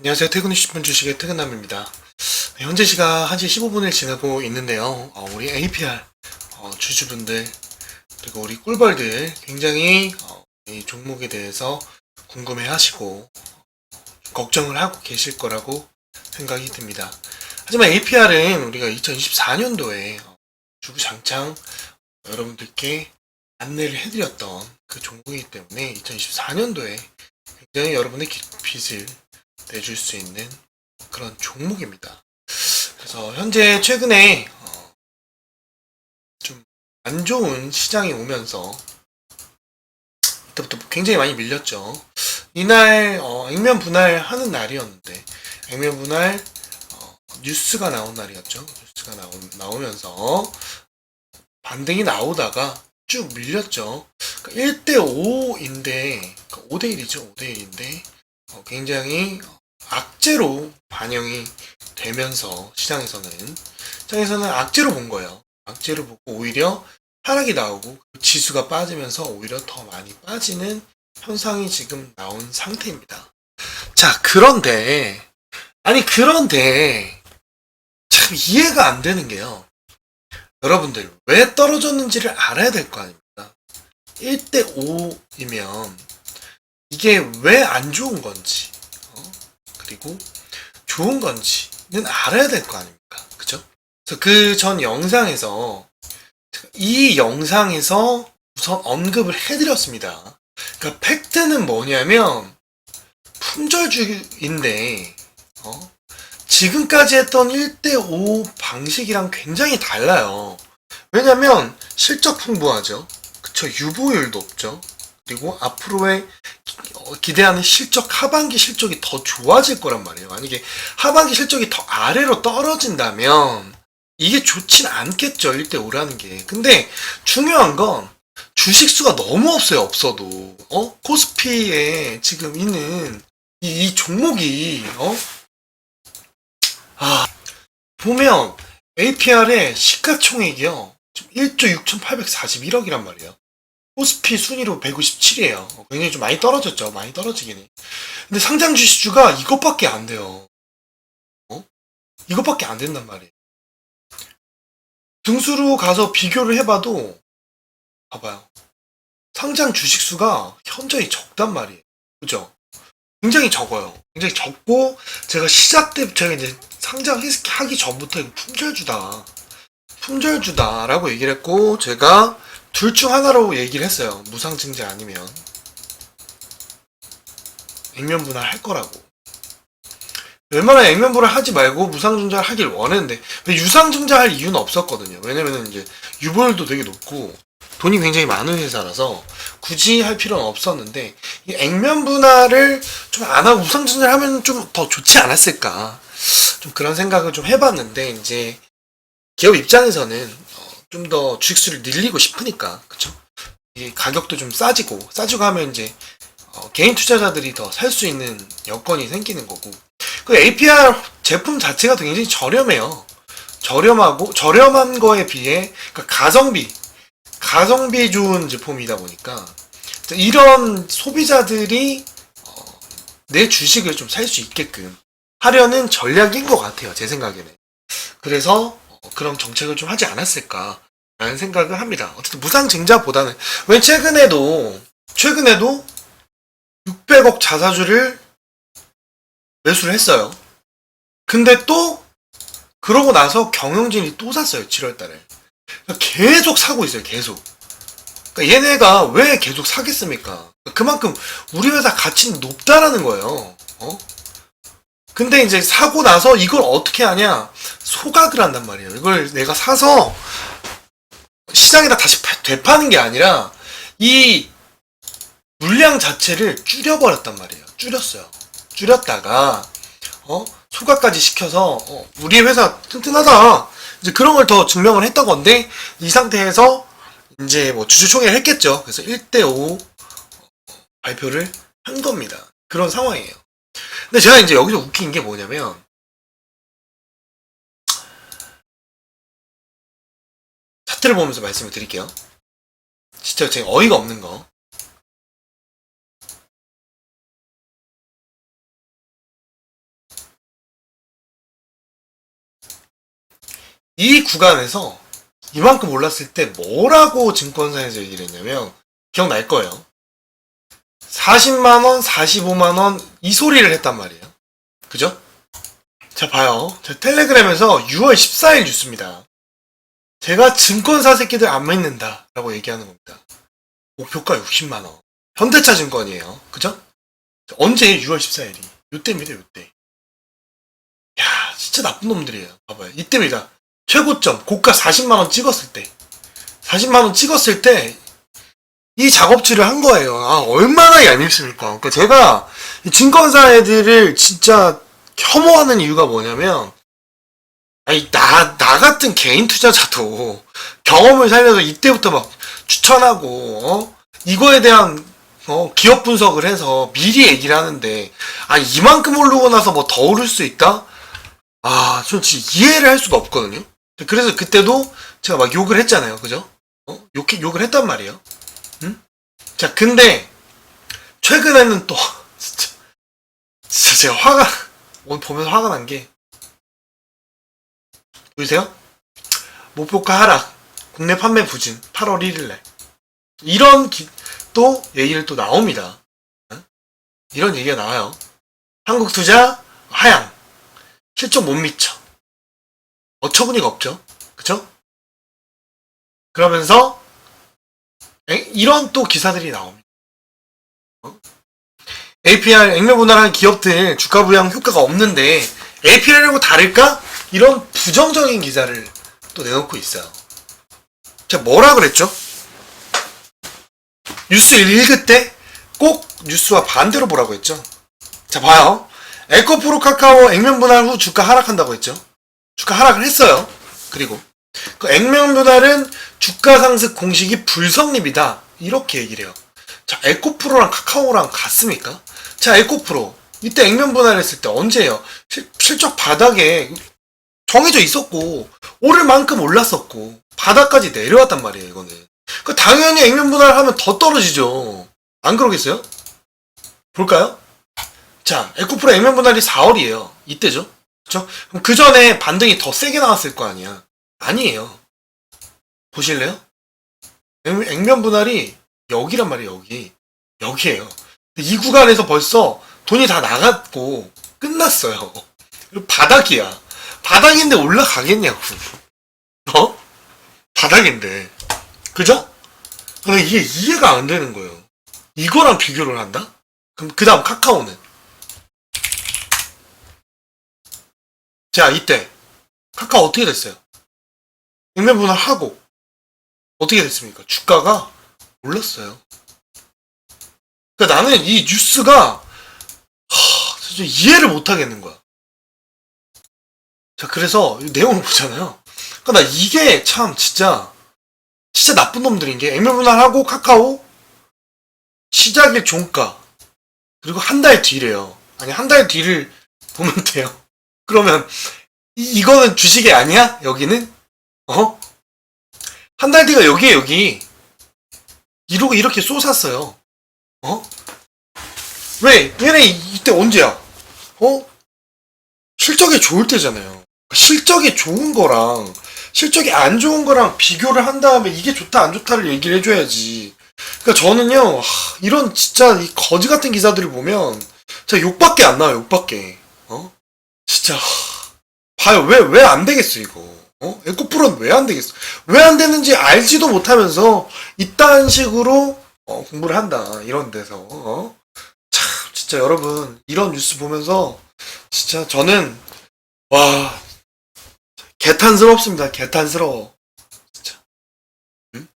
안녕하세요. 퇴근 60분 주식의 퇴근남입니다. 현재 시각 1시 15분을 지나고 있는데요. 우리 APR 주주분들 그리고 우리 꿀벌들 굉장히 이 종목에 대해서 궁금해 하시고 걱정을 하고 계실 거라고 생각이 듭니다. 하지만 APR은 우리가 2024년도에 주구장창 여러분들께 안내를 해드렸던 그 종목이기 때문에 2024년도에 굉장히 여러분의 빚을 내줄 수 있는 그런 종목입니다. 그래서 현재 최근에 좀 안 좋은 시장이 오면서 이때부터 굉장히 많이 밀렸죠. 이날 액면 분할하는 날이었는데 액면 분할 뉴스가 나온 날이었죠. 뉴스가 나오면서 반등이 나오다가 쭉 밀렸죠. 그러니까 1대5인데 5대1이죠. 5대1인데 굉장히 악재로 반영이 되면서 시장에서는 악재로 본 거예요. 악재로 보고 오히려 하락이 나오고 지수가 빠지면서 오히려 더 많이 빠지는 현상이 지금 나온 상태입니다. 자, 그런데 참 이해가 안 되는 게요. 여러분들 왜 떨어졌는지를 알아야 될 거 아닙니까? 1대5이면 이게 왜 안 좋은 건지 그리고 좋은 건지는 알아야 될 거 아닙니까? 그죠? 그래서 그 전 영상에서 이 영상에서 우선 언급을 해드렸습니다. 그러니까 팩트는 뭐냐면 품절주인데 지금까지 했던 1대5 방식이랑 굉장히 달라요. 왜냐면 실적 풍부하죠. 그쵸? 유보율도 없죠. 그리고 앞으로의 기대하는 실적, 하반기 실적이 더 좋아질 거란 말이에요. 만약에 하반기 실적이 더 아래로 떨어진다면 이게 좋진 않겠죠. 1대5라는 게. 근데 중요한 건 주식수가 너무 없어요. 없어도. 코스피에 지금 있는 이 종목이 보면 APR의 시가총액이요. 1조 6,841억이란 말이에요. 코스피 순위로 157이에요. 굉장히 좀 많이 떨어졌죠. 많이 떨어지긴 해. 근데 상장 주식주가 이것밖에 안 돼요. 이것밖에 안 된단 말이에요. 등수로 가서 비교를 해봐도 봐봐요. 상장 주식수가 현저히 적단 말이에요. 그죠? 굉장히 적어요. 굉장히 적고 제가 시작 때 제가 이제 상장하기 전부터 이거 품절주다라고 얘기를 했고 제가 둘 중 하나로 얘기를 했어요. 무상증자 아니면 액면분할 할 거라고. 웬만하면 액면분할 하지 말고 무상증자를 하길 원했는데 유상증자 할 이유는 없었거든요. 왜냐면은 이제 유보율도 되게 높고 돈이 굉장히 많은 회사라서 굳이 할 필요는 없었는데 이 액면분할을 좀 안 하고 무상증자를 하면 좀 더 좋지 않았을까. 좀 그런 생각을 좀 해봤는데 이제 기업 입장에서는 좀 더 주식수를 늘리고 싶으니까 그쵸? 이 가격도 좀 싸지고 하면 이제 개인 투자자들이 더 살 수 있는 여건이 생기는 거고 그 APR 제품 자체가 굉장히 저렴해요. 저렴하고 저렴한 거에 비해 그러니까 가성비 좋은 제품이다 보니까 이런 소비자들이 내 주식을 좀 살 수 있게끔 하려는 전략인 것 같아요. 제 생각에는. 그래서 그런 정책을 좀 하지 않았을까라는 생각을 합니다. 어쨌든 무상증자보다는 왜 최근에도 600억 자사주를 매수를 했어요. 근데 또 그러고 나서 경영진이 또 샀어요. 7월 달에. 계속 사고 있어요. 계속. 그러니까 얘네가 왜 계속 사겠습니까? 그만큼 우리 회사 가치는 높다라는 거예요. 근데 이제 사고 나서 이걸 어떻게 하냐? 소각을 한단 말이에요. 이걸 내가 사서 시장에다 다시 되파는 게 아니라 이 물량 자체를 줄여버렸단 말이에요. 줄였다가 소각까지 시켜서 우리 회사 튼튼하다. 이제 그런 걸 더 증명을 했던 건데 이 상태에서 이제 뭐 주주총회를 했겠죠. 그래서 1대5 발표를 한 겁니다. 그런 상황이에요. 근데 제가 이제 여기서 웃긴 게 뭐냐면 차트를 보면서 말씀을 드릴게요. 진짜 제가 어이가 없는 거. 이 구간에서 이만큼 올랐을 때 뭐라고 증권사에서 얘기를 했냐면, 기억날 거예요. 40만원, 45만원, 이 소리를 했단 말이에요. 그죠? 자, 봐요. 자, 텔레그램에서 6월 14일 뉴스입니다. 제가 증권사 새끼들 안 믿는다. 라고 얘기하는 겁니다. 목표가 60만원. 현대차 증권이에요. 그죠? 자, 언제 6월 14일이? 요때입니다, 요때. 야, 진짜 나쁜 놈들이에요. 봐봐요. 이때입니다. 최고점, 고가 40만원 찍었을 때. 40만원 찍었을 때, 이 작업치를 한 거예요. 아, 얼마나 얄밉습니까? 그러니까 제가 이 증권사 애들을 진짜 혐오하는 이유가 뭐냐면, 아니, 나 같은 개인 투자자도 경험을 살려서 이때부터 막 추천하고, 이거에 대한, 기업 분석을 해서 미리 얘기를 하는데, 아, 이만큼 오르고 나서 뭐 더 오를 수 있다? 아, 전 진짜 이해를 할 수가 없거든요? 그래서 그때도 제가 막 욕을 했잖아요. 그죠? 욕을 했단 말이에요. 응? 자, 근데, 최근에는 또, 진짜 제가 오늘 보면서 화가 난 게, 보이세요? 목표가 하락, 국내 판매 부진, 8월 1일날. 이런 또 얘기를 또 나옵니다. 응? 이런 얘기가 나와요. 한국 투자 하향, 실적 못 미쳐. 어처구니가 없죠. 그쵸? 그러면서 이런 또 기사들이 나옵니다. APR 액면 분할한 기업들 주가 부양 효과가 없는데 APR하고 다를까? 이런 부정적인 기사를 또 내놓고 있어요. 제가 뭐라 그랬죠? 뉴스 읽을 때 꼭 뉴스와 반대로 보라고 했죠. 자, 봐요. 에코프로 카카오 액면 분할 후 주가 하락한다고 했죠. 주가 하락을 했어요. 그리고 그 액면 분할은 주가 상승 공식이 불성립이다. 이렇게 얘기를 해요. 자, 에코프로랑 카카오랑 같습니까? 자, 에코프로 이때 액면 분할했을 때 언제예요? 실적 바닥에 정해져 있었고 오를 만큼 올랐었고 바닥까지 내려왔단 말이에요. 이거는 그 당연히 액면 분할하면 더 떨어지죠. 안 그러겠어요? 볼까요? 자, 에코프로 액면 분할이 4월이에요. 이때죠. 그쵸? 그럼 그 전에 반등이 더 세게 나왔을 거 아니야. 아니에요. 보실래요? 액면 분할이 여기란 말이에요. 여기에요. 이 구간에서 벌써 돈이 다 나갔고 끝났어요. 바닥이야. 바닥인데 올라가겠냐고. 바닥인데. 그죠? 근데 이게 이해가 안 되는 거예요. 이거랑 비교를 한다? 그럼 그 다음 카카오는? 자, 이때 카카오 어떻게 됐어요? 액면 분할하고 어떻게 됐습니까? 주가가 올랐어요. 그러니까 나는 이 뉴스가 진짜 이해를 못 하겠는 거야. 자, 그래서 이 내용을 보잖아요. 그러니까 나 이게 참 진짜 나쁜 놈들인 게 액면 분할하고 카카오 시작일 종가 그리고 한 달 뒤래요. 아니, 한 달 뒤를 보면 돼요. 그러면 이거는 주식이 아니야? 여기는? 한 달 뒤가 여기에 여기. 이렇게 쏟았어요. 왜? 얘네 이때 언제야? 실적이 좋을 때잖아요. 실적이 좋은 거랑 실적이 안 좋은 거랑 비교를 한 다음에 이게 좋다 안 좋다를 얘기를 해줘야지. 그러니까 저는요, 이런 진짜 이 거지 같은 기사들을 보면 진짜 욕밖에 안 나와요. 욕밖에. 진짜 봐요. 왜 안 되겠어 이거. 에코프로는 왜 안 되겠어? 왜 안 되는지 알지도 못하면서 이딴 식으로 공부를 한다. 이런 데서. 참 진짜 여러분 이런 뉴스 보면서 진짜 저는 와 개탄스럽습니다. 개탄스러워. 진짜. 응?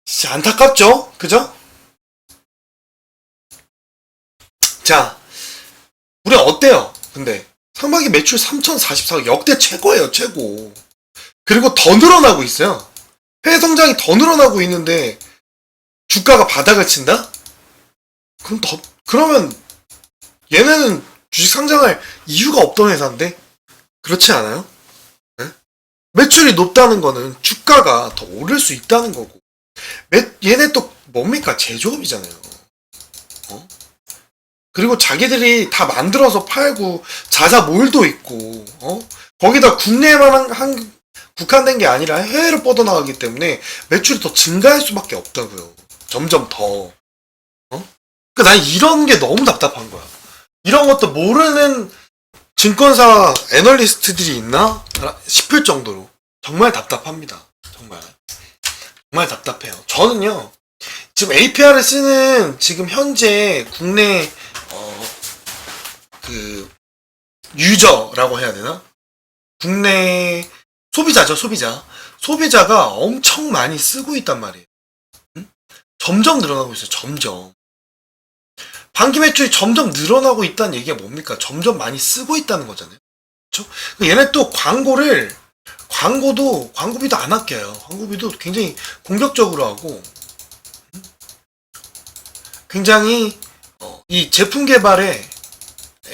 진짜 안타깝죠? 그죠? 자, 우리 어때요? 근데 상반기 매출 3,044억 역대 최고예요. 최고. 그리고 더 늘어나고 있어요. 해외 성장이 더 늘어나고 있는데 주가가 바닥을 친다? 그러면 얘네는 주식 상장할 이유가 없던 회사인데? 그렇지 않아요? 네? 매출이 높다는 거는 주가가 더 오를 수 있다는 거고. 얘네 또 뭡니까? 제조업이잖아요. 그리고 자기들이 다 만들어서 팔고 자사 몰도 있고 거기다 국내에만 국한된 게 아니라 해외로 뻗어나가기 때문에 매출이 더 증가할 수밖에 없다고요. 점점 더. 그러니까 난 이런 게 너무 답답한 거야. 이런 것도 모르는 증권사 애널리스트들이 있나 싶을 정도로 정말 답답합니다. 정말 답답해요. 저는요 지금 APR을 쓰는 지금 현재 국내 그 유저라고 해야 되나? 국내 소비자죠, 소비자가 엄청 많이 쓰고 있단 말이에요. 점점 늘어나고 있어요. 점점 반기 매출이 점점 늘어나고 있다는 얘기가 뭡니까? 점점 많이 쓰고 있다는 거잖아요. 그렇죠? 얘네 또 광고비도 안 아껴요. 광고비도 굉장히 공격적으로 하고 굉장히 이 제품 개발에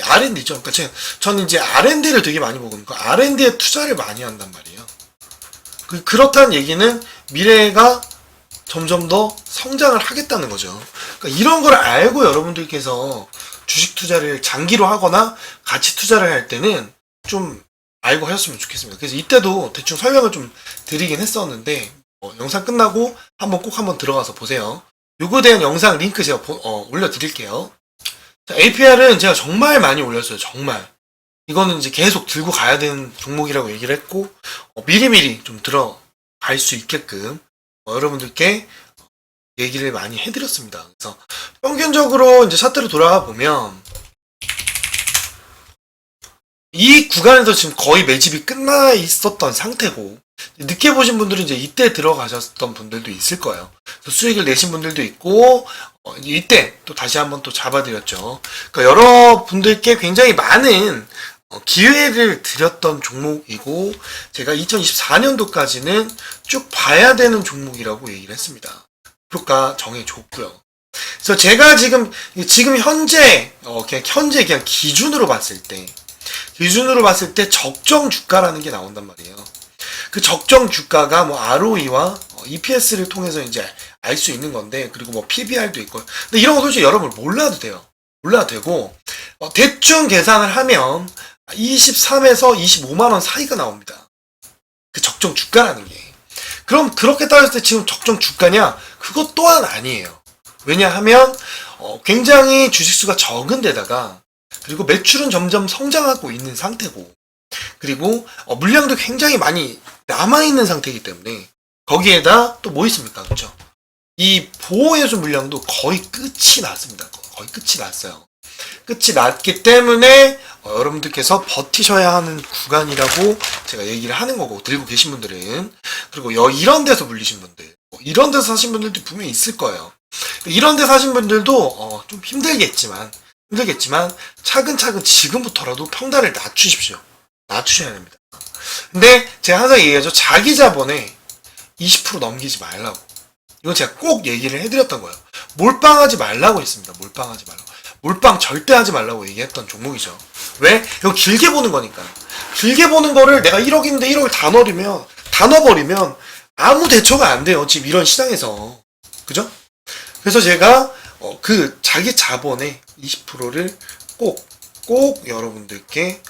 R&D죠. 그러니까 저는 이제 R&D를 되게 많이 보거든요. R&D에 투자를 많이 한단 말이에요. 그렇다는 얘기는 미래가 점점 더 성장을 하겠다는 거죠. 그러니까 이런 걸 알고 여러분들께서 주식 투자를 장기로 하거나 가치 투자를 할 때는 좀 알고 하셨으면 좋겠습니다. 그래서 이때도 대충 설명을 좀 드리긴 했었는데 영상 끝나고 한번 들어가서 보세요. 요거에 대한 영상 링크 제가 올려드릴게요. APR은 제가 정말 많이 올렸어요. 정말. 이거는 이제 계속 들고 가야 되는 종목이라고 얘기를 했고 미리미리 좀 들어갈 수 있게끔 여러분들께 얘기를 많이 해드렸습니다. 그래서 평균적으로 이제 차트로 돌아가 보면 이 구간에서 지금 거의 매집이 끝나 있었던 상태고 늦게 보신 분들은 이제 이때 들어가셨던 분들도 있을 거예요. 수익을 내신 분들도 있고 이때 또 다시 한번 또 잡아드렸죠. 그러니까 여러분들께 굉장히 많은 기회를 드렸던 종목이고 제가 2024년도까지는 쭉 봐야 되는 종목이라고 얘기를 했습니다. 목표가 정해줬고요. 그래서 제가 지금 현재 그냥 기준으로 봤을 때 적정 주가라는 게 나온단 말이에요. 그 적정 주가가 뭐 ROE와 EPS를 통해서 이제 알 수 있는 건데 그리고 뭐 PBR도 있고 근데 이런 거 솔직히 여러분 몰라도 돼요. 몰라도 되고 대충 계산을 하면 23에서 25만원 사이가 나옵니다. 그 적정 주가라는 게. 그럼 그렇게 따졌을 때 지금 적정 주가냐? 그것 또한 아니에요. 왜냐하면 굉장히 주식수가 적은 데다가 그리고 매출은 점점 성장하고 있는 상태고 그리고 물량도 굉장히 많이 남아있는 상태이기 때문에 거기에다 또 뭐 있습니까? 그렇죠? 이 보호해준 물량도 거의 끝이 났습니다. 거의 끝이 났어요. 끝이 났기 때문에 여러분들께서 버티셔야 하는 구간이라고 제가 얘기를 하는 거고 들고 계신 분들은 그리고 이런 데서 물리신 분들 이런 데서 사신 분들도 분명히 있을 거예요. 이런 데서 사신 분들도 좀 힘들겠지만 차근차근 지금부터라도 평단을 낮추십시오. 낮추셔야 됩니다. 근데 제가 항상 얘기하죠. 자기 자본에 20% 넘기지 말라고. 이건 제가 꼭 얘기를 해드렸던 거예요. 몰빵하지 말라고 했습니다. 몰빵하지 말라고. 몰빵 절대 하지 말라고 얘기했던 종목이죠. 왜? 이거 길게 보는 거니까. 길게 보는 거를 내가 1억인데 1억을 다 넣어버리면 아무 대처가 안 돼요. 지금 이런 시장에서. 그죠? 그래서 제가 그 자기 자본의 20%를 꼭 여러분들께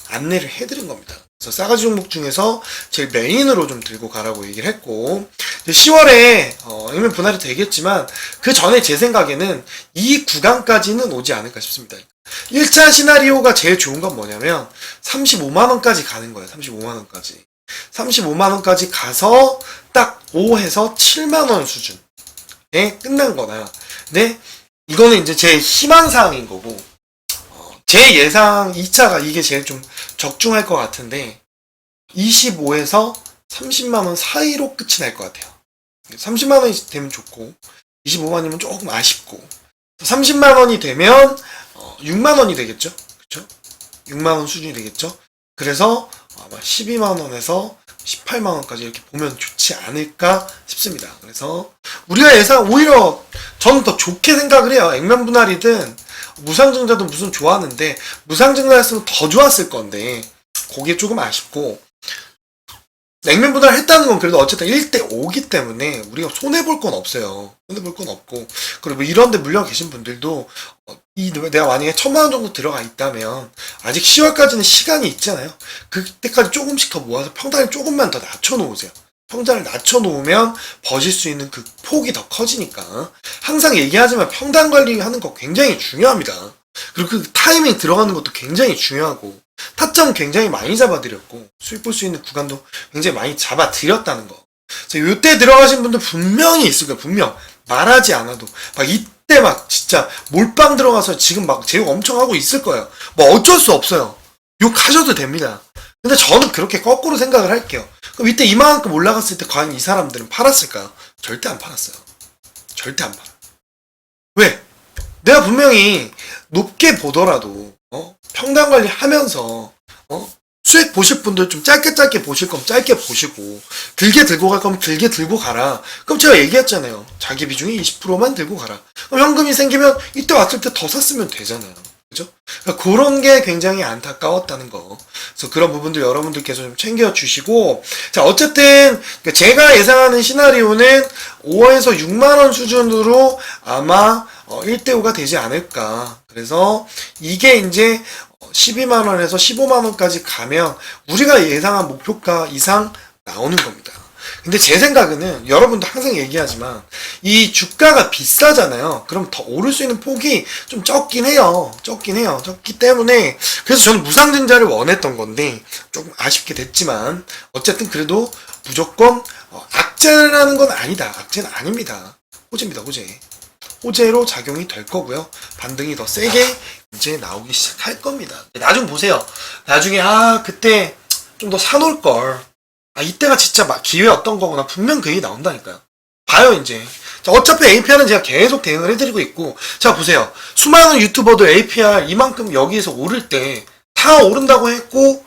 안내를 해드린 겁니다. 그래서 싸가지 종목 중에서 제일 메인으로 좀 들고 가라고 얘기를 했고 10월에 액면 분할이 되겠지만 그 전에 제 생각에는 이 구간까지는 오지 않을까 싶습니다. 1차 시나리오가 제일 좋은 건 뭐냐면 35만원까지 가는 거예요. 35만원까지 35만원까지 가서 딱 5에서 7만원 수준에 끝난 거나 근데 이거는 이제 제 희망사항인 거고 제 예상 2차가 이게 제일 좀 적중할 것 같은데 25에서 30만원 사이로 끝이 날 것 같아요. 30만원이 되면 좋고 25만원이면 조금 아쉽고 30만원이 되면 6만원이 되겠죠. 그쵸? 6만원 수준이 되겠죠. 그래서 아마 12만원에서 18만원까지 이렇게 보면 좋지 않을까 싶습니다. 그래서 우리가 예상 오히려 저는 더 좋게 생각을 해요. 액면 분할이든 무상증자도 무슨 좋았는데 무상증자였으면 더 좋았을 건데 그게 조금 아쉽고 액면 분할 했다는 건 그래도 어쨌든 1대5기 때문에 우리가 손해볼 건 없어요. 손해볼 건 없고 그리고 이런데 물려 계신 분들도 내가 만약에 1,000만원 정도 들어가 있다면 아직 10월까지는 시간이 있잖아요. 그때까지 조금씩 더 모아서 평단을 조금만 더 낮춰놓으세요. 평단을 낮춰놓으면 버실 수 있는 그 폭이 더 커지니까. 항상 얘기하지만 평단 관리하는 거 굉장히 중요합니다. 그리고 그 타이밍 들어가는 것도 굉장히 중요하고, 타점 굉장히 많이 잡아드렸고, 수익 볼 수 있는 구간도 굉장히 많이 잡아드렸다는 거. 그래서 요때 들어가신 분들 분명히 있을 거예요. 분명. 말하지 않아도. 막 이때 막 진짜 몰빵 들어가서 지금 막 제욕 엄청 하고 있을 거예요. 뭐 어쩔 수 없어요. 욕하셔도 됩니다. 근데 저는 그렇게 거꾸로 생각을 할게요. 그럼 이때 이만큼 올라갔을 때 과연 이 사람들은 팔았을까요? 절대 안 팔았어요. 절대 안 팔아. 왜? 내가 분명히 높게 보더라도 평단 관리 하면서 수익 보실 분들 좀 짧게 보실 거면 짧게 보시고, 길게 들고 갈 거면 길게 들고 가라. 그럼 제가 얘기했잖아요. 자기 비중이 20%만 들고 가라. 그럼 현금이 생기면 이때 왔을 때 더 샀으면 되잖아요. 그죠? 그러니까 그런 게 굉장히 안타까웠다는 거. 그래서 그런 부분들 여러분들께서 좀 챙겨주시고, 자, 어쨌든 제가 예상하는 시나리오는 5에서 6만원 수준으로 아마 1대5가 되지 않을까. 그래서 이게 이제 12만원에서 15만원까지 가면 우리가 예상한 목표가 이상 나오는 겁니다. 근데 제 생각에는 여러분도 항상 얘기하지만 이 주가가 비싸잖아요. 그럼 더 오를 수 있는 폭이 좀 적긴 해요. 적기 때문에 그래서 저는 무상증자를 원했던 건데 조금 아쉽게 됐지만, 어쨌든 그래도 무조건 악재라는 건 아니다. 악재는 아닙니다. 호재입니다. 호재로 작용이 될 거고요. 반등이 더 세게 이제 나오기 시작할 겁니다. 나중 보세요. 나중에 그때 좀 더 사놓을 걸. 이때가 진짜 기회였던 거구나. 분명 그 얘기 나온다니까요. 봐요 이제. 자, 어차피 APR은 제가 계속 대응을 해드리고 있고, 자 보세요. 수많은 유튜버들 APR 이만큼 여기에서 오를 때 다 오른다고 했고,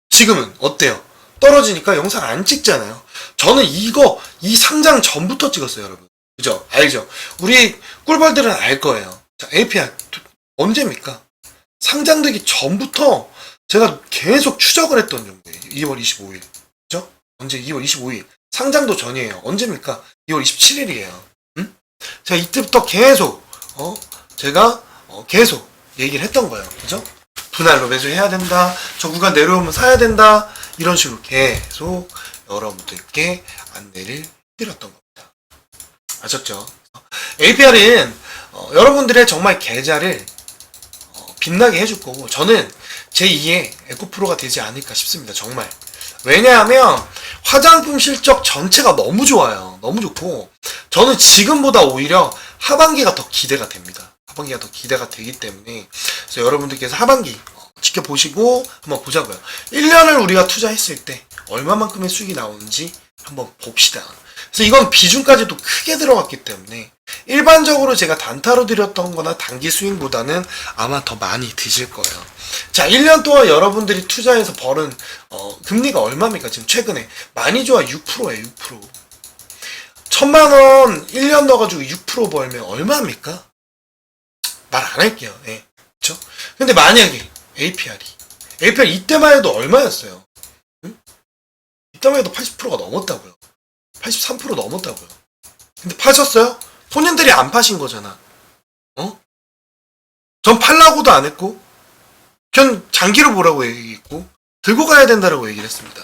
지금은 어때요? 떨어지니까 영상 안 찍잖아요. 저는 이 상장 전부터 찍었어요, 여러분. 그죠? 알죠? 우리 꿀벌들은 알 거예요. 자, APR 언제입니까? 상장되기 전부터 제가 계속 추적을 했던 정도예요. 2월 25일. 그죠? 언제? 2월 25일. 상장도 전이에요. 언제입니까? 2월 27일이에요. 응? 제가 이때부터 계속, 제가, 계속 얘기를 했던 거예요. 그죠? 분할로 매수해야 된다. 저 구간 내려오면 사야 된다. 이런 식으로 계속 여러분들께 안내를 드렸던 겁니다. 아셨죠? APR은 여러분들의 정말 계좌를 빛나게 해줄 거고, 저는 제2의 에코프로가 되지 않을까 싶습니다. 정말. 왜냐하면 화장품 실적 전체가 너무 좋아요. 너무 좋고, 저는 지금보다 오히려 하반기가 더 기대가 됩니다. 하반기가 더 기대가 되기 때문에, 그래서 여러분들께서 하반기 지켜보시고 한번 보자고요. 1년을 우리가 투자했을 때 얼마만큼의 수익이 나오는지 한번 봅시다. 그래서 이건 비중까지도 크게 들어갔기 때문에 일반적으로 제가 단타로 드렸던 거나 단기 스윙보다는 아마 더 많이 드실 거예요. 자, 1년 동안 여러분들이 투자해서 벌은 금리가 얼마입니까? 지금 최근에 많이 좋아 6%예요. 6%. 1,000만원 1년 넣어가지고 6% 벌면 얼마입니까? 말 안 할게요. 네. 그쵸? 근데 만약에 APR 이때만 해도 얼마였어요? 응? 이때만 해도 80%가 넘었다고요. 83% 넘었다고요. 근데 파셨어요? 본인들이 안 파신 거잖아. 전 팔라고도 안 했고, 전 장기로 보라고 얘기했고, 들고 가야 된다라고 얘기를 했습니다.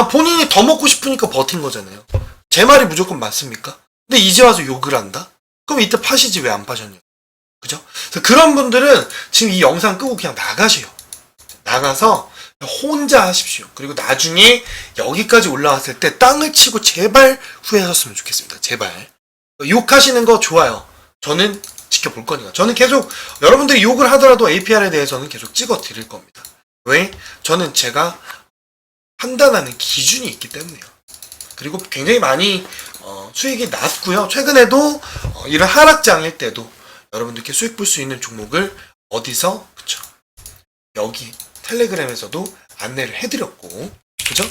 본인이 더 먹고 싶으니까 버틴 거잖아요. 제 말이 무조건 맞습니까? 근데 이제 와서 욕을 한다? 그럼 이때 파시지 왜 안 파셨냐? 그죠? 그래서 그런 분들은 지금 이 영상 끄고 그냥 나가세요. 나가서 혼자 하십시오. 그리고 나중에 여기까지 올라왔을 때 땅을 치고 제발 후회하셨으면 좋겠습니다. 제발. 욕하시는 거 좋아요. 저는 지켜볼 거니까. 저는 계속 여러분들이 욕을 하더라도 APR에 대해서는 계속 찍어 드릴 겁니다. 왜? 저는 제가 판단하는 기준이 있기 때문에요. 그리고 굉장히 많이 수익이 났고요. 최근에도 이런 하락장일 때도 여러분들께 수익 볼 수 있는 종목을 어디서? 그쵸? 여기 텔레그램에서도 안내를 해드렸고, 그죠?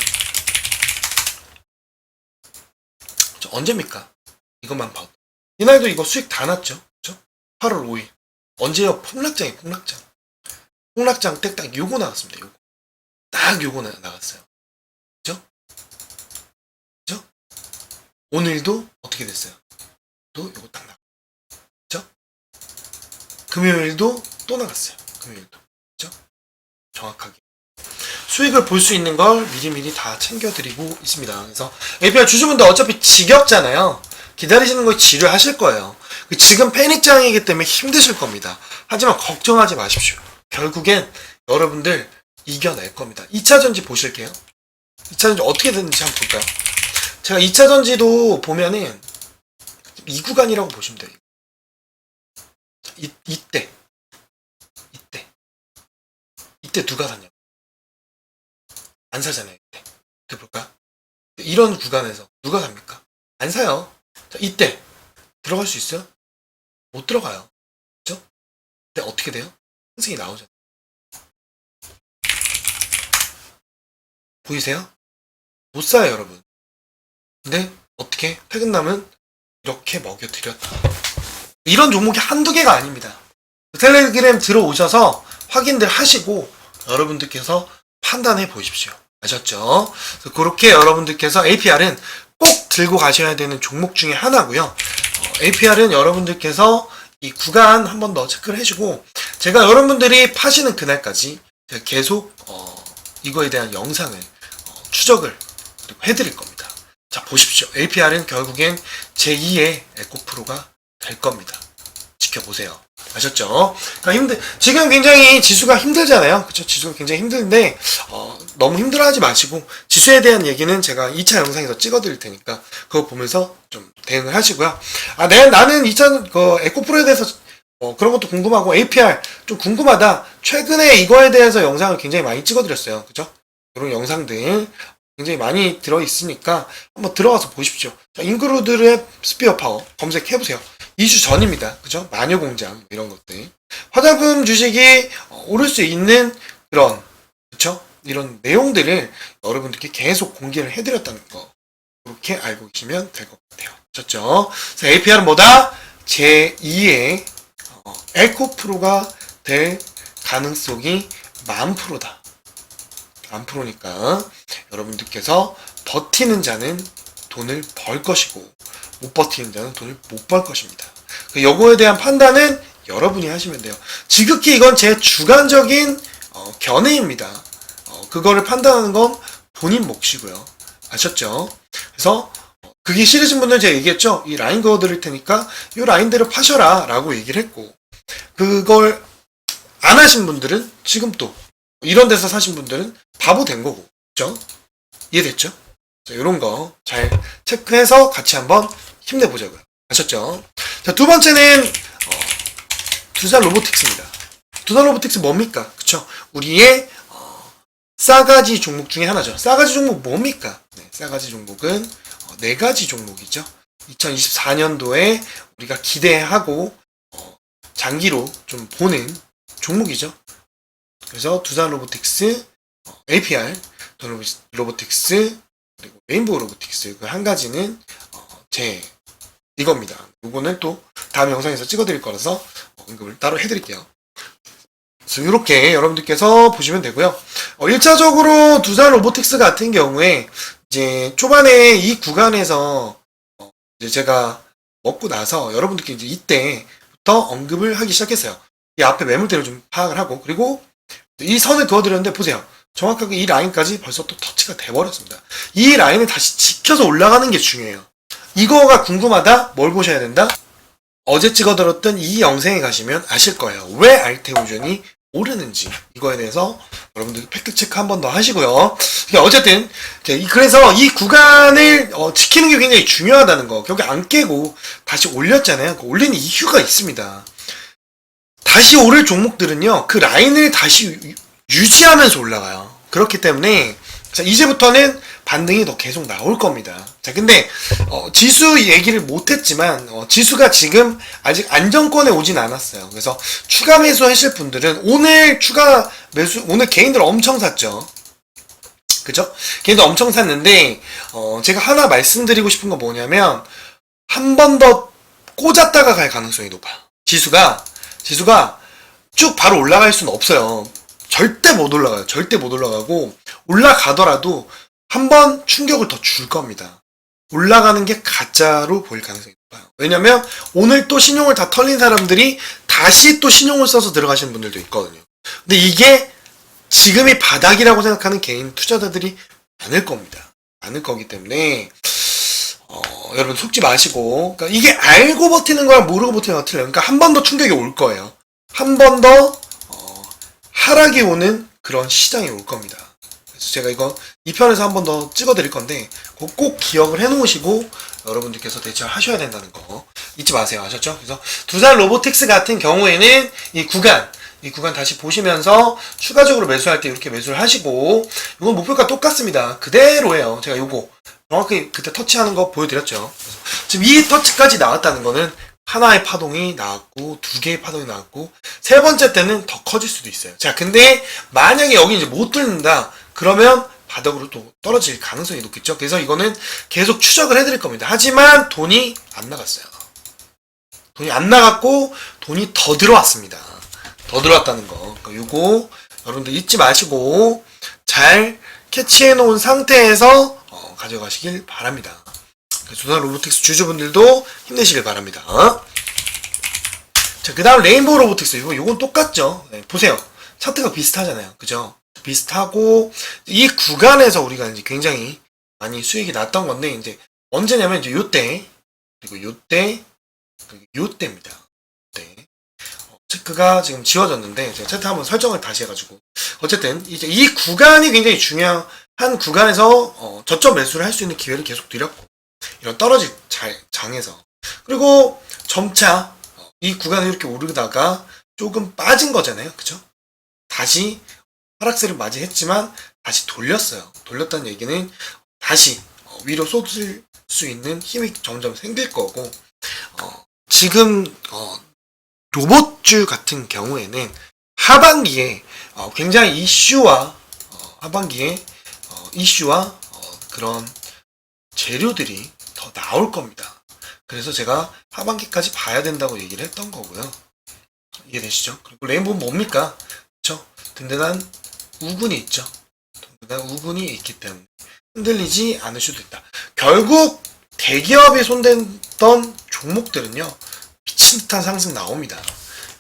언제입니까? 이것만 봐도 이날도 이거 수익 다 났죠? 그죠? 8월 5일 언제요? 폭락장이 폭락장 때 딱 요거 나왔습니다. 요거 딱 요거 나갔어요. 그죠? 그죠? 오늘도 어떻게 됐어요? 또 요거 딱 나왔죠? 금요일도 또 나갔어요. 금요일도. 그죠? 정확하게. 수익을 볼 수 있는 걸 미리미리 다 챙겨드리고 있습니다. 그래서 APR 주주분들 어차피 지겹잖아요. 기다리시는 거 지루하실 거예요. 지금 패닉장이기 때문에 힘드실 겁니다. 하지만 걱정하지 마십시오. 결국엔 여러분들 이겨낼 겁니다. 2차전지 보실게요. 2차전지 어떻게 됐는지 한번 볼까요? 제가 2차전지도 보면은 이 구간이라고 보시면 돼요. 이때 누가 샀냐? 안 사잖아요. 이때 볼까? 이런 구간에서 누가 삽니까? 안 사요. 자, 이때 들어갈 수 있어요? 못 들어가요. 그죠? 근데 어떻게 돼요? 상승이 나오잖아요. 보이세요? 못 사요, 여러분. 근데 어떻게? 퇴근남은 이렇게 먹여드렸다. 이런 종목이 한두 개가 아닙니다. 텔레그램 들어오셔서 확인들 하시고 여러분들께서 판단해 보십시오. 아셨죠? 그렇게 여러분들께서 APR은 꼭 들고 가셔야 되는 종목 중에 하나고요. APR은 여러분들께서 이 구간 한 번 더 체크를 해주고 제가 여러분들이 파시는 그날까지 제가 계속 이거에 대한 영상을 추적을 해드릴 겁니다. 자, 보십시오. APR은 결국엔 제2의 에코프로가 될 겁니다. 지켜보세요. 아셨죠? 그러니까 지금 굉장히 지수가 힘들잖아요. 그쵸? 지수가 굉장히 힘든데, 너무 힘들어 하지 마시고, 지수에 대한 얘기는 제가 2차 영상에서 찍어 드릴 테니까, 그거 보면서 좀 대응을 하시고요. 나는 2차, 에코프로에 대해서, 그런 것도 궁금하고, APR 좀 궁금하다. 최근에 이거에 대해서 영상을 굉장히 많이 찍어 드렸어요. 그죠? 이런 영상들 굉장히 많이 들어있으니까, 한번 들어가서 보십시오. 자, 인그루드의 스피어 파워 검색해보세요. 2주 전입니다. 그죠? 마녀공장, 이런 것들. 화장품 주식이 오를 수 있는 그런, 그쵸? 이런 내용들을 여러분들께 계속 공개를 해드렸다는 거. 그렇게 알고 계시면 될 것 같아요. 아셨죠? APR은 뭐다? 제2의 에코프로가 될 가능성이 10,000%다. 10,000%니까 여러분들께서 버티는 자는 돈을 벌 것이고 못 버티는 자는 돈을 못 벌 것입니다. 요거에 대한 판단은 여러분이 하시면 돼요. 지극히 이건 제 주관적인 견해입니다. 그거를 판단하는 건 본인 몫이고요. 아셨죠? 그래서 그게 싫으신 분들은 제가 얘기했죠. 이 라인 그어드릴 테니까 이 라인대로 파셔라 라고 얘기를 했고 그걸 안 하신 분들은 지금 또 이런 데서 사신 분들은 바보 된 거고 그죠? 이해됐죠? 자, 이런 거 잘 체크해서 같이 한번 힘내보자고요. 아셨죠? 자, 두 번째는 두산 로보틱스입니다. 두산 로보틱스 뭡니까? 그쵸? 우리의 싸가지 종목 중에 하나죠. 싸가지 종목 뭡니까? 네, 싸가지 종목은 네 가지 종목이죠. 2024년도에 우리가 기대하고 장기로 좀 보는 종목이죠. 그래서 두산 로보틱스, APR, 로보틱스, 그리고 레인보우 로보틱스 그 한 가지는 이겁니다. 이거는 또 다음 영상에서 찍어드릴 거라서 언급을 따로 해드릴게요. 그래서 이렇게 여러분들께서 보시면 되고요. 1차적으로 두산 로보틱스 같은 경우에 이제 초반에 이 구간에서 이제 제가 먹고 나서 여러분들께 이제 이때부터 언급을 하기 시작했어요. 이 앞에 매물대를 좀 파악을 하고 그리고 이 선을 그어드렸는데 보세요. 정확하게 이 라인까지 벌써 또 터치가 돼버렸습니다. 이 라인을 다시 지켜서 올라가는 게 중요해요. 이거가 궁금하다? 뭘 보셔야 된다? 어제 찍어들었던 이 영상에 가시면 아실 거예요. 왜 알테오전이 오르는지 이거에 대해서 여러분들 팩트체크 한 번 더 하시고요. 어쨌든 그래서 이 구간을 지키는 게 굉장히 중요하다는 거. 결국 안 깨고 다시 올렸잖아요. 그 올리는 이유가 있습니다. 다시 오를 종목들은요. 그 라인을 다시 유지하면서 올라가요. 그렇기 때문에 자, 이제부터는 반등이 더 계속 나올 겁니다. 자, 근데 지수 얘기를 못했지만 지수가 지금 아직 안정권에 오진 않았어요. 그래서 추가 매수 하실 분들은 오늘 추가 매수 오늘 개인들 엄청 샀죠. 그죠? 개인들 엄청 샀는데 제가 하나 말씀드리고 싶은 건 뭐냐면 한 번 더 꽂았다가 갈 가능성이 높아요. 지수가 쭉 바로 올라갈 수는 없어요. 절대 못 올라가요. 절대 못 올라가고 올라가더라도 한번 충격을 더 줄 겁니다. 올라가는 게 가짜로 보일 가능성이 높아요. 왜냐면 오늘 또 신용을 다 털린 사람들이 다시 또 신용을 써서 들어가시는 분들도 있거든요. 근데 이게 지금이 바닥이라고 생각하는 개인 투자자들이 많을 겁니다. 많을 거기 때문에 여러분 속지 마시고, 그러니까 이게 알고 버티는 거랑 모르고 버티는 거랑 틀려요. 그러니까 한 번 더 충격이 올 거예요. 한 번 더 하락이 오는 그런 시장이 올 겁니다. 그래서 제가 이거 2편에서 한 번 더 찍어 드릴 건데 꼭 기억을 해 놓으시고 여러분들께서 대처를 하셔야 된다는 거 잊지 마세요. 아셨죠? 그래서 두산 로보틱스 같은 경우에는 이 구간 다시 보시면서 추가적으로 매수할 때 이렇게 매수를 하시고, 이건 목표가 똑같습니다. 그대로예요. 제가 요거 정확히 그때 터치하는 거 보여드렸죠. 지금 이 터치까지 나왔다는 거는 하나의 파동이 나왔고, 두 개의 파동이 나왔고, 세 번째 때는 더 커질 수도 있어요. 자, 근데 만약에 여기 이제 못 뚫는다 그러면 바닥으로 또 떨어질 가능성이 높겠죠. 그래서 이거는 계속 추적을 해드릴 겁니다. 하지만 돈이 안 나갔어요. 돈이 안 나갔고 돈이 더 들어왔습니다. 더 들어왔다는 거. 그러니까 요거 여러분들 잊지 마시고 잘 캐치해 놓은 상태에서 가져가시길 바랍니다. 두산 로보틱스 주주분들도 힘내시길 바랍니다. 자, 그 다음 레인보우 로보틱스. 요건 똑같죠. 네, 보세요. 차트가 비슷하잖아요. 그죠? 비슷하고, 이 구간에서 우리가 이제 굉장히 많이 수익이 났던 건데, 이제 언제냐면 이제 요때, 그리고 요때, 그리고 요때입니다. 네. 체크가 지금 지워졌는데, 제가 차트 한번 설정을 다시 해가지고. 어쨌든, 이제 이 구간이 굉장히 중요한 구간에서, 저점 매수를 할 수 있는 기회를 계속 드렸고, 이런 떨어질 장에서. 그리고 점차, 이 구간을 이렇게 오르다가 조금 빠진 거잖아요. 그죠? 다시 하락세를 맞이했지만, 다시 돌렸어요. 돌렸다는 얘기는 다시 위로 쏟을 수 있는 힘이 점점 생길 거고, 지금, 로봇주 같은 경우에는 하반기에 굉장히 하반기에 이슈와 그런 재료들이 더 나올 겁니다. 그래서 제가 하반기까지 봐야 된다고 얘기를 했던 거고요. 이해되시죠? 그리고 레인보우는 뭡니까? 그쵸? 든든한 우군이 있죠. 든든한 우군이 있기 때문에 흔들리지 않을 수도 있다. 결국 대기업이 손댔던 종목들은요, 미친 듯한 상승 나옵니다.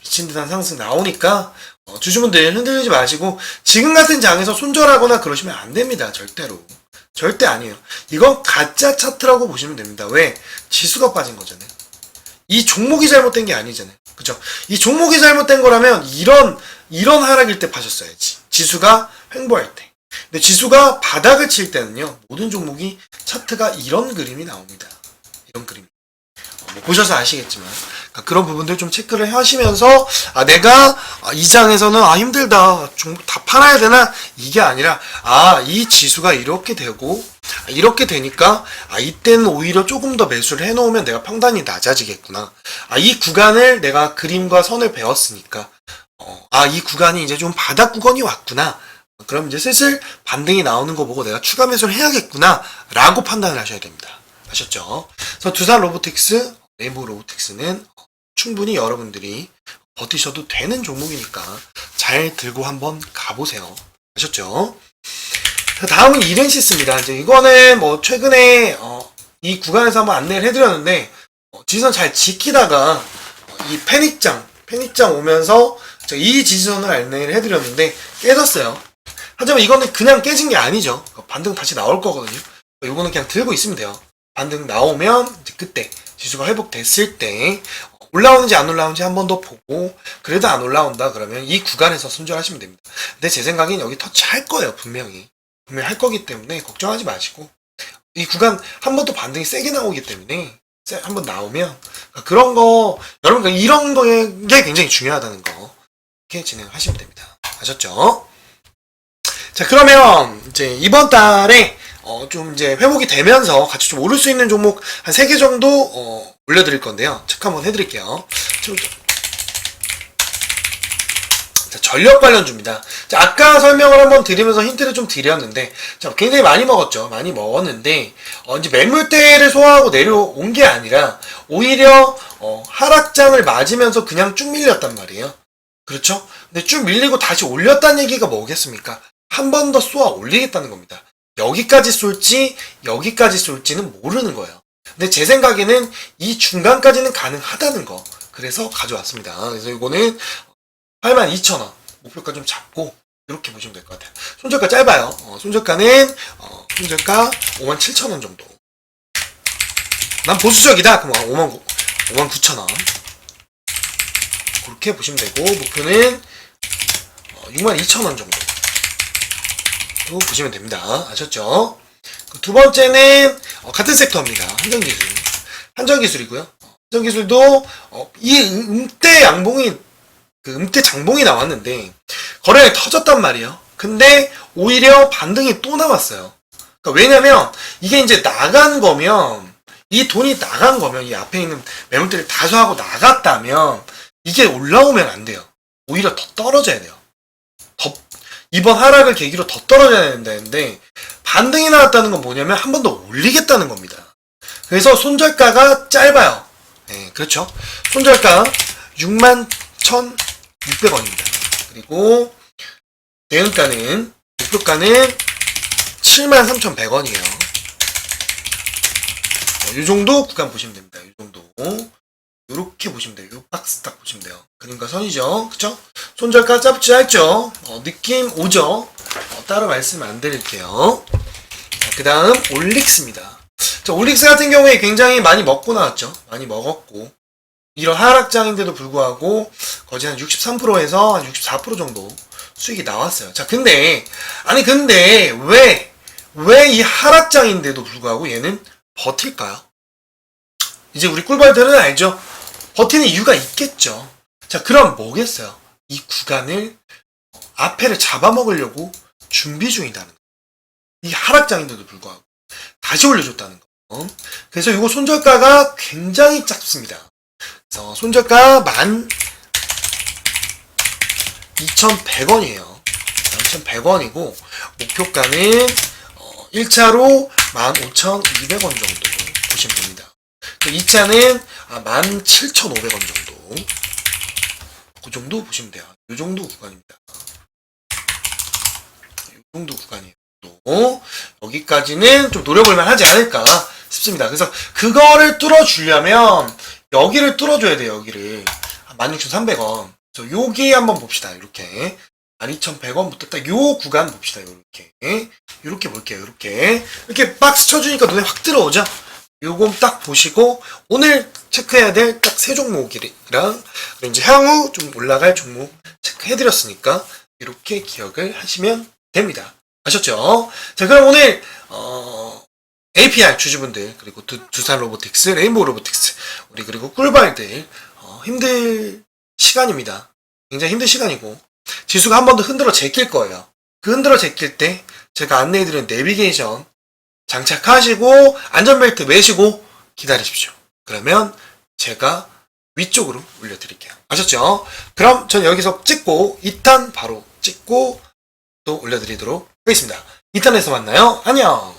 미친 듯한 상승 나오니까 주주분들 흔들리지 마시고 지금 같은 장에서 손절하거나 그러시면 안 됩니다. 절대로. 절대 아니에요. 이건 가짜 차트라고 보시면 됩니다. 왜? 지수가 빠진 거잖아요. 이 종목이 잘못된 게 아니잖아요. 그죠? 이 종목이 잘못된 거라면 이런 하락일 때 파셨어야지. 지수가 횡보할 때. 근데 지수가 바닥을 칠 때는요, 모든 종목이 차트가 이런 그림이 나옵니다. 이런 그림. 뭐 보셔서 아시겠지만, 그러니까 그런 부분들 좀 체크를 하시면서, 내가 이 장에서는 힘들다, 종목 다 팔아야 되나? 이게 아니라, 이 지수가 이렇게 되고, 이렇게 되니까, 이때는 오히려 조금 더 매수를 해놓으면 내가 평단이 낮아지겠구나. 이 구간을 내가 그림과 선을 배웠으니까, 이 구간이 이제 좀 바닥 구간이 왔구나. 그럼 이제 슬슬 반등이 나오는 거 보고 내가 추가 매수를 해야겠구나 라고 판단을 하셔야 됩니다. 아셨죠? 그래서 두산 로보틱스, 레인보우 로보틱스는 충분히 여러분들이 버티셔도 되는 종목이니까 잘 들고 한번 가보세요. 아셨죠? 다음은 이렌시스입니다. 이제 이거는 뭐 최근에 이 구간에서 한번 안내를 해드렸는데 지지선 잘 지키다가 이 패닉장 오면서 이 지지선을 안내를 해드렸는데 깨졌어요. 하지만 이거는 그냥 깨진 게 아니죠. 반등 다시 나올 거거든요. 이거는 그냥 들고 있으면 돼요. 반등 나오면 이제 그때 지수가 회복됐을 때 올라오는지 안 올라오는지 한 번 더 보고, 그래도 안 올라온다 그러면 이 구간에서 손절하시면 됩니다. 근데 제 생각엔 여기 터치할 거예요. 분명히 할 거기 때문에 걱정하지 마시고, 이 구간 한 번 더 반등이 세게 나오기 때문에 한 번 나오면 그런 거, 여러분 이런 게 굉장히 중요하다는 거 이렇게 진행하시면 됩니다. 아셨죠? 자, 그러면 이제 이번 달에 좀 이제 회복이 되면서 같이 좀 오를 수 있는 종목 한 3개 정도 올려드릴 건데요. 체크 한번 해드릴게요. 자, 전력 관련주입니다. 자, 아까 설명을 한번 드리면서 힌트를 좀 드렸는데, 자, 굉장히 많이 먹었죠. 많이 먹었는데, 이제 매물대를 소화하고 내려온 게 아니라, 오히려, 하락장을 맞으면서 그냥 쭉 밀렸단 말이에요. 그렇죠? 근데 쭉 밀리고 다시 올렸다는 얘기가 뭐겠습니까? 한 번 더 쏘아 올리겠다는 겁니다. 여기까지 쏠지, 여기까지 쏠지는 모르는 거예요. 근데 제 생각에는 이 중간까지는 가능하다는 거. 그래서 가져왔습니다. 그래서 이거는 82,000원 목표가 좀 잡고 이렇게 보시면 될 것 같아요. 손절가 짧아요. 손절가는 손절가 57,000원 정도. 난 보수적이다. 그럼 59,000원 그렇게 보시면 되고, 목표는 62,000원 정도 보시면 됩니다. 아셨죠? 두 번째는 같은 섹터입니다. 한전기술. 한전기술이고요. 한전기술도 이 음대 양봉이 음대 장봉이 나왔는데 거래량이 터졌단 말이에요. 근데 오히려 반등이 또 나왔어요. 그러니까 왜냐면 이게 이제 나간 거면, 이 돈이 나간 거면, 이 앞에 있는 매물들을 다수하고 나갔다면 이게 올라오면 안 돼요. 오히려 더 떨어져야 돼요. 이번 하락을 계기로 더 떨어져야 된다는데, 반등이 나왔다는 건 뭐냐면 한 번 더 올리겠다는 겁니다. 그래서 짧아요. 네, 그렇죠. 손절가 61,600원입니다. 그리고 대응가는, 목표가는 73,100원이에요. 이 정도 구간 보시면 됩니다. 이 정도. 요렇게 보시면 돼요. 요 박스 딱 보시면 돼요. 그림과 선이죠. 그쵸? 손절가 짧죠? 느낌 오죠? 따로 말씀 안 드릴게요. 자, 그 다음 올릭스입니다. 자, 올릭스 같은 경우에 굉장히 많이 먹고 나왔죠. 많이 먹었고, 이런 하락장인데도 불구하고 거의 한 63%에서 한 64% 정도 수익이 나왔어요. 자, 근데 왜 이 하락장인데도 불구하고 얘는 버틸까요? 이제 우리 꿀벌들은 알죠? 버티는 이유가 있겠죠. 자, 그럼 뭐겠어요? 이 구간을, 앞에를 잡아먹으려고 준비 중이다는 거. 이 하락장인데도 불구하고 다시 올려줬다는 거. 그래서 이거 손절가가 굉장히 작습니다. 그래서 손절가 12,100원이에요. 12,100원이고, 목표가는 1차로 15,200원 정도 보시면 됩니다. 2차는 17,500원 정도. 그 정도 보시면 돼요. 이 정도 구간입니다. 이 정도 구간이에요. 또 여기까지는 좀 노려볼만 하지 않을까 싶습니다. 그래서 그거를 뚫어주려면 여기를 뚫어줘야 돼요. 여기를 16,300원. 그래서 여기 한번 봅시다. 이렇게 12,100원부터 딱 요 구간 봅시다. 이렇게 볼게요. 이렇게 박스 쳐주니까 눈에 확 들어오죠. 요건 딱 보시고, 오늘 체크해야 될 딱 세 종목이랑 이제 향후 좀 올라갈 종목 체크해드렸으니까 이렇게 기억을 하시면 됩니다. 아셨죠? 자, 그럼 오늘 APR 주주분들, 그리고 두산 로보틱스, 레인보우 로보틱스, 우리 그리고 꿀발들 힘들 시간입니다. 굉장히 힘든 시간이고, 지수가 한 번 더 흔들어 제낄 거예요. 그 흔들어 제낄 때 제가 안내해드리는 내비게이션 장착하시고 안전벨트 매시고 기다리십시오. 그러면 제가 위쪽으로 올려드릴게요. 아셨죠? 그럼 전 여기서 찍고 2탄 바로 찍고 또 올려드리도록 하겠습니다. 2탄에서 만나요. 안녕.